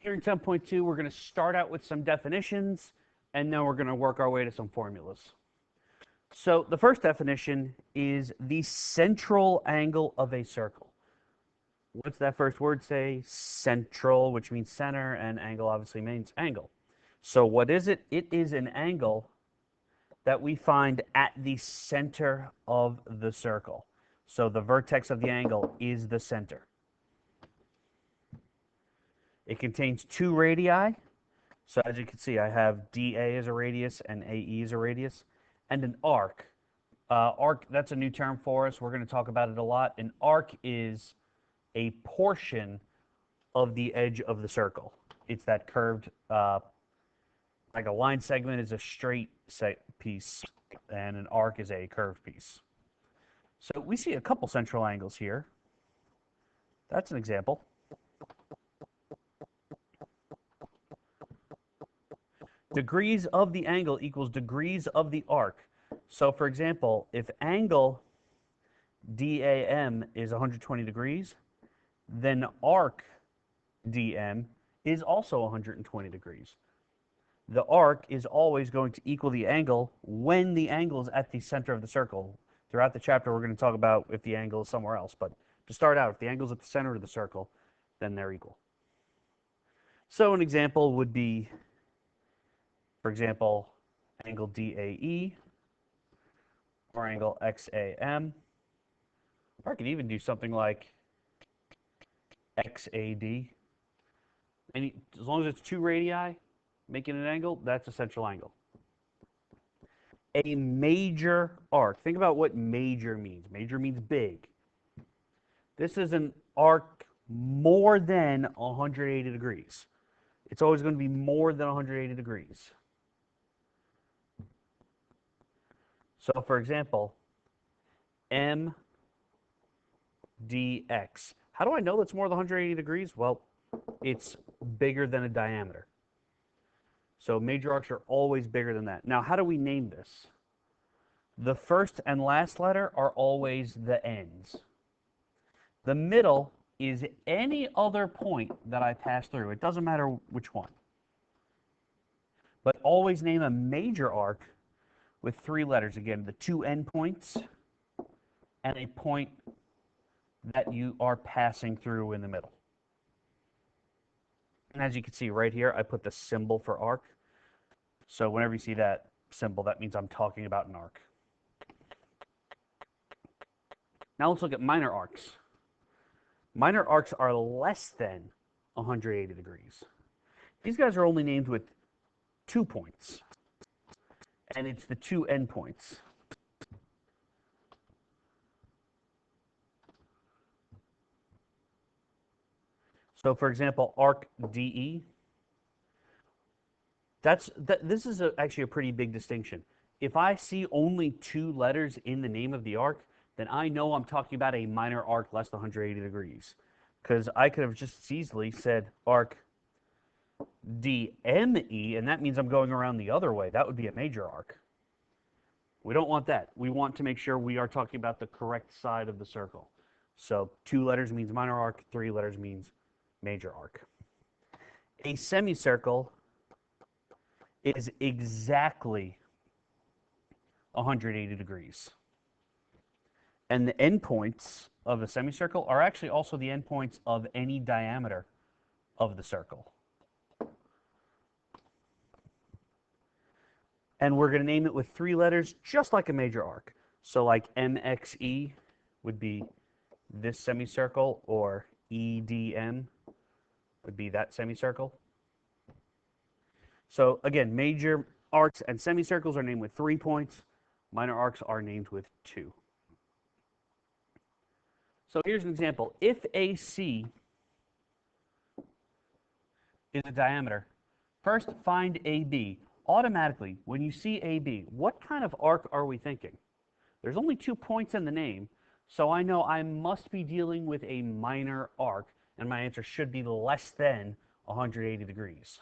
Engineering 10.2, we're going to start out with some definitions, and then we're going to work our way to some formulas. So the first definition is the central angle of a circle. What's that first word say? Central, which means center, and angle obviously means angle. So what is it? It is an angle that we find at the center of the circle. So the vertex of the angle is the center. It contains two radii. So as you can see, I have DA as a radius and AE as a radius, and an arc. Arc, that's a new term for us. We're going to talk about it a lot. An arc is a portion of the edge of the circle. It's that curved, like a line segment is a straight piece, and an arc is a curved piece. So we see a couple central angles here. That's an example. Degrees of the angle equals degrees of the arc. So for example, if angle DAM is 120 degrees, then arc DM is also 120 degrees. The arc is always going to equal the angle when the angle is at the center of the circle. Throughout the chapter, we're going to talk about if the angle is somewhere else. But to start out, if the angle is at the center of the circle, then they're equal. So an example would be, for example, angle DAE or angle XAM. Or I could even do something like XAD. And as long as it's two radii making an angle, that's a central angle. A major arc. Think about what major means. Major means big. This is an arc more than 180 degrees. It's always going to be more than 180 degrees. So, for example, MDX. How do I know that's more than 180 degrees? Well, it's bigger than a diameter. So major arcs are always bigger than that. Now, how do we name this? The first and last letter are always the ends. The middle is any other point that I pass through. It doesn't matter which one. But always name a major arc with three letters. Again, the two endpoints and a point that you are passing through in the middle. And as you can see right here, I put the symbol for arc. So whenever you see that symbol, that means I'm talking about an arc. Now let's look at minor arcs. Minor arcs are less than 180 degrees. These guys are only named with 2 points. And it's the two endpoints. So for example, arc DE. This is actually a pretty big distinction. If I see only 2 letters in the name of the arc, then I know I'm talking about a minor arc less than 180 degrees. Because I could have just as easily said arc DME, and that means I'm going around the other way. That would be a major arc. We don't want that. We want to make sure we are talking about the correct side of the circle. So 2 letters means minor arc, 3 letters means major arc. A semicircle is exactly 180 degrees. And the endpoints of a semicircle are actually also the endpoints of any diameter of the circle. And we're going to name it with 3 letters, just like a major arc. So like MXE would be this semicircle, or EDM would be that semicircle. So again, major arcs and semicircles are named with 3 points. Minor arcs are named with 2. So here's an example. If AC is a diameter, first find AB. Automatically, when you see AB, what kind of arc are we thinking? There's only 2 points in the name, so I know I must be dealing with a minor arc, and my answer should be less than 180 degrees.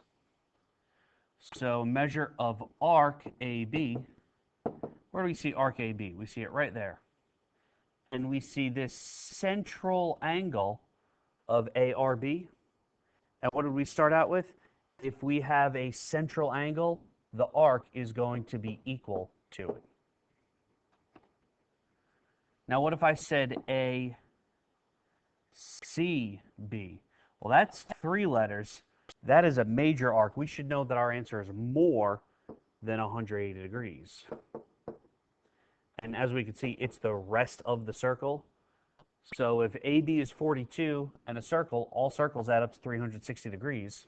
So measure of arc AB, where do we see arc AB? We see it right there. And we see this central angle of ARB, And what did we start out with? If we have a central angle, the arc is going to be equal to it. Now, what if I said ACB? Well, that's 3 letters. That is a major arc. We should know that our answer is more than 180 degrees. And as we can see, it's the rest of the circle. So if AB is 42 and a circle, all circles add up to 360 degrees,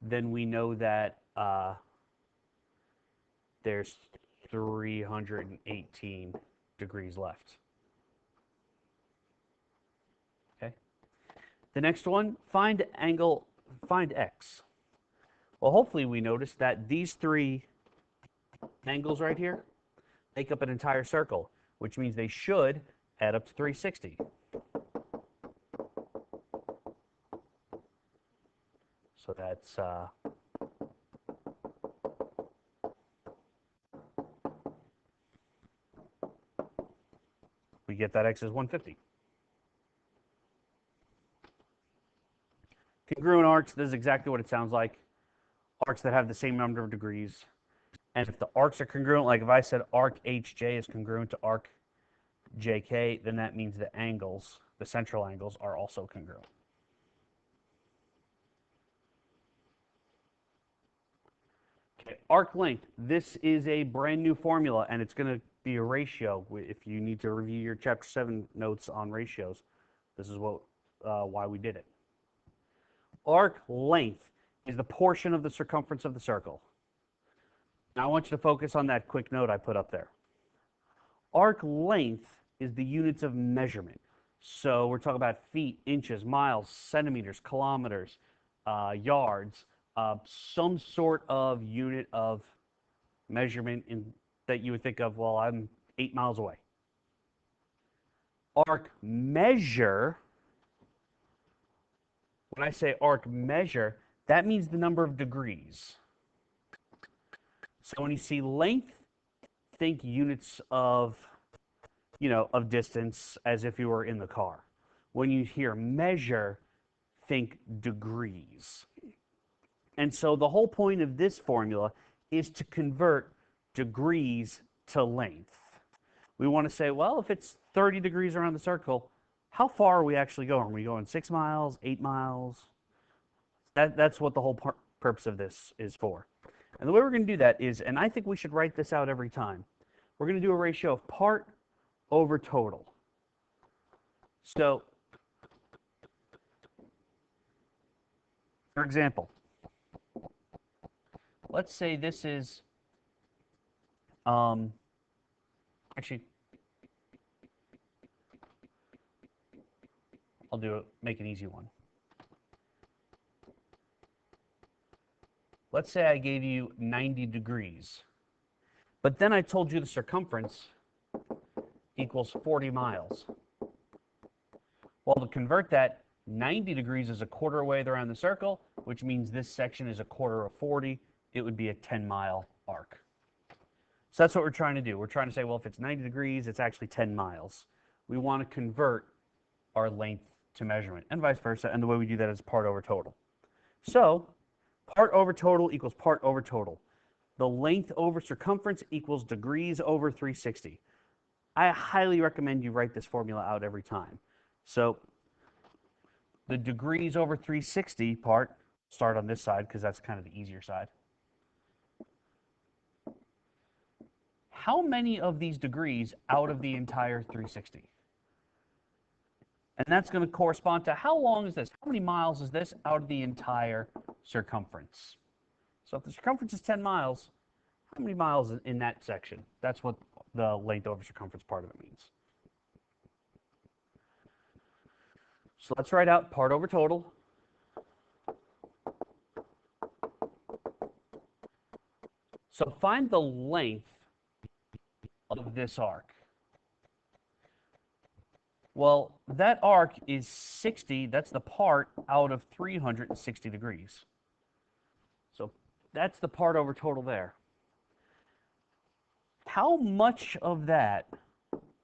then we know that there's 318 degrees left. Okay. The next one, find X. Well, hopefully we noticed that these 3 angles right here make up an entire circle, which means they should add up to 360. So that's we get that X is 150. Congruent arcs, this is exactly what it sounds like. Arcs that have the same number of degrees. And if the arcs are congruent, like if I said arc HJ is congruent to arc JK, then that means the angles, the central angles, are also congruent. Okay, arc length. This is a brand new formula, and it's going to be a ratio. If you need to review your Chapter 7 notes on ratios, this is why we did it. Arc length is the portion of the circumference of the circle. Now I want you to focus on that quick note I put up there. Arc length is the units of measurement. So we're talking about feet, inches, miles, centimeters, kilometers, yards, some sort of unit of measurement that you would think of, well, I'm 8 miles away. Arc measure, when I say arc measure, that means the number of degrees. So when you see length, think units of, of distance as if you were in the car. When you hear measure, think degrees. And so the whole point of this formula is to convert degrees to length. We want to say, well, if it's 30 degrees around the circle, how far are we actually going? Are we going 6 miles, 8 miles? That's what the whole purpose of this is for. And the way we're going to do that is, and I think we should write this out every time, we're going to do a ratio of part over total. So, for example, let's say this is, actually, make an easy one. Let's say I gave you 90 degrees, but then I told you the circumference equals 40 miles. Well, to convert that, 90 degrees is a quarter way around the circle, which means this section is a quarter of 40. It would be a 10-mile arc. So that's what we're trying to do. We're trying to say, well, if it's 90 degrees, it's actually 10 miles. We want to convert our length to measurement, and vice versa, and the way we do that is part over total. So, part over total equals part over total. The length over circumference equals degrees over 360. I highly recommend you write this formula out every time. So, the degrees over 360 part, start on this side because that's kind of the easier side. How many of these degrees out of the entire 360? And that's going to correspond to how long is this? How many miles is this out of the entire circumference? So if the circumference is 10 miles, how many miles in that section? That's what the length over circumference part of it means. So let's write out part over total. So find the length of this arc. Well, that arc is 60, that's the part out of 360 degrees. So that's the part over total there. How much of that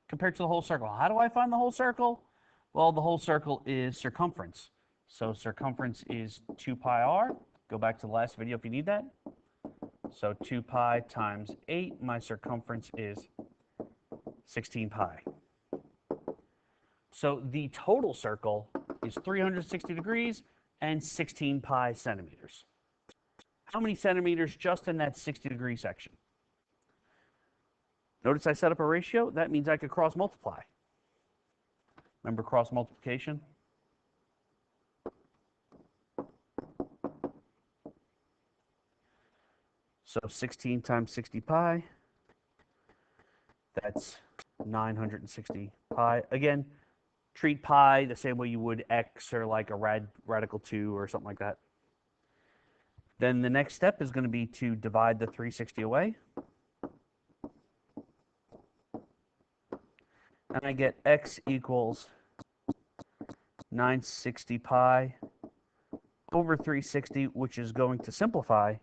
compared to the whole circle? How do I find the whole circle? Well, the whole circle is circumference. So circumference is 2 pi r. Go back to the last video if you need that. So 2 pi times 8, my circumference is 16 pi. So the total circle is 360 degrees and 16 pi centimeters. How many centimeters just in that 60-degree section? Notice I set up a ratio. That means I could cross multiply. Remember cross multiplication? So 16 times 60 pi, that's 960 pi. Again, treat pi the same way you would x or like a radical 2 or something like that. Then the next step is going to be to divide the 360 away. And I get x equals 960 pi over 360, which is going to simplify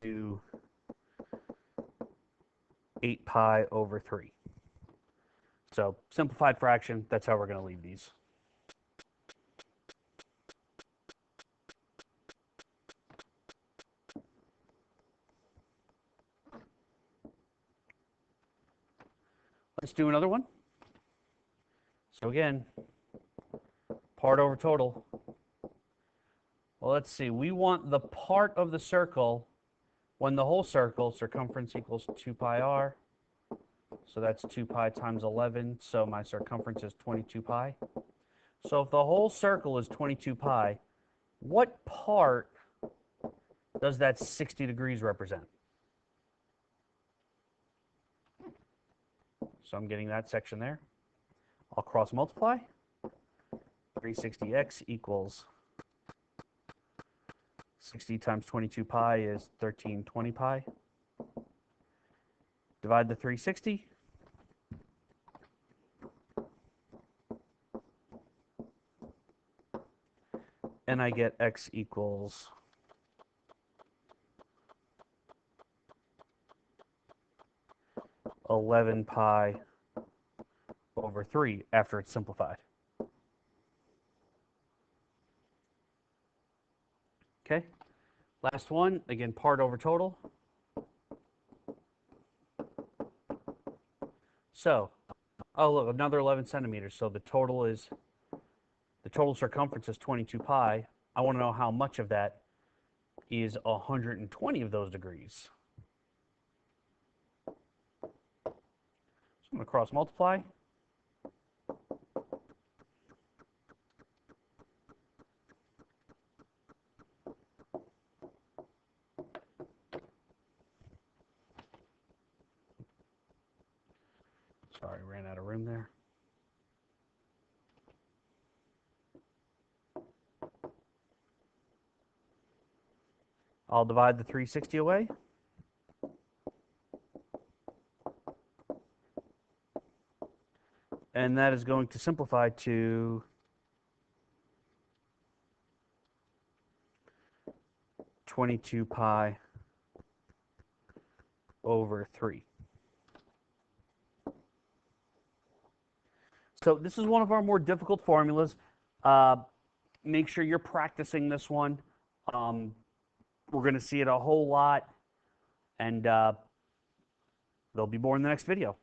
to 8 pi over 3. So simplified fraction, that's how we're going to leave these. Let's do another one. So again, part over total. Well, let's see. We want the part of the circle when the whole circle circumference equals 2 pi r. So that's 2 pi times 11. So my circumference is 22 pi. So if the whole circle is 22 pi, what part does that 60 degrees represent? So I'm getting that section there. I'll cross multiply. 360x equals 60 times 22 pi is 1320 pi. Divide the 360. And I get x equals 11 pi over 3 after it's simplified. Okay, last one, again, part over total. So, oh look, another 11 centimeters. So the total circumference is 22 pi. I want to know how much of that is 120 of those degrees. So I'm going to cross multiply. Sorry, ran out of room there. I'll divide the 360 away. And that is going to simplify to 22 pi over 3. So this is one of our more difficult formulas. Make sure you're practicing this one. We're going to see it a whole lot, and there'll be more in the next video.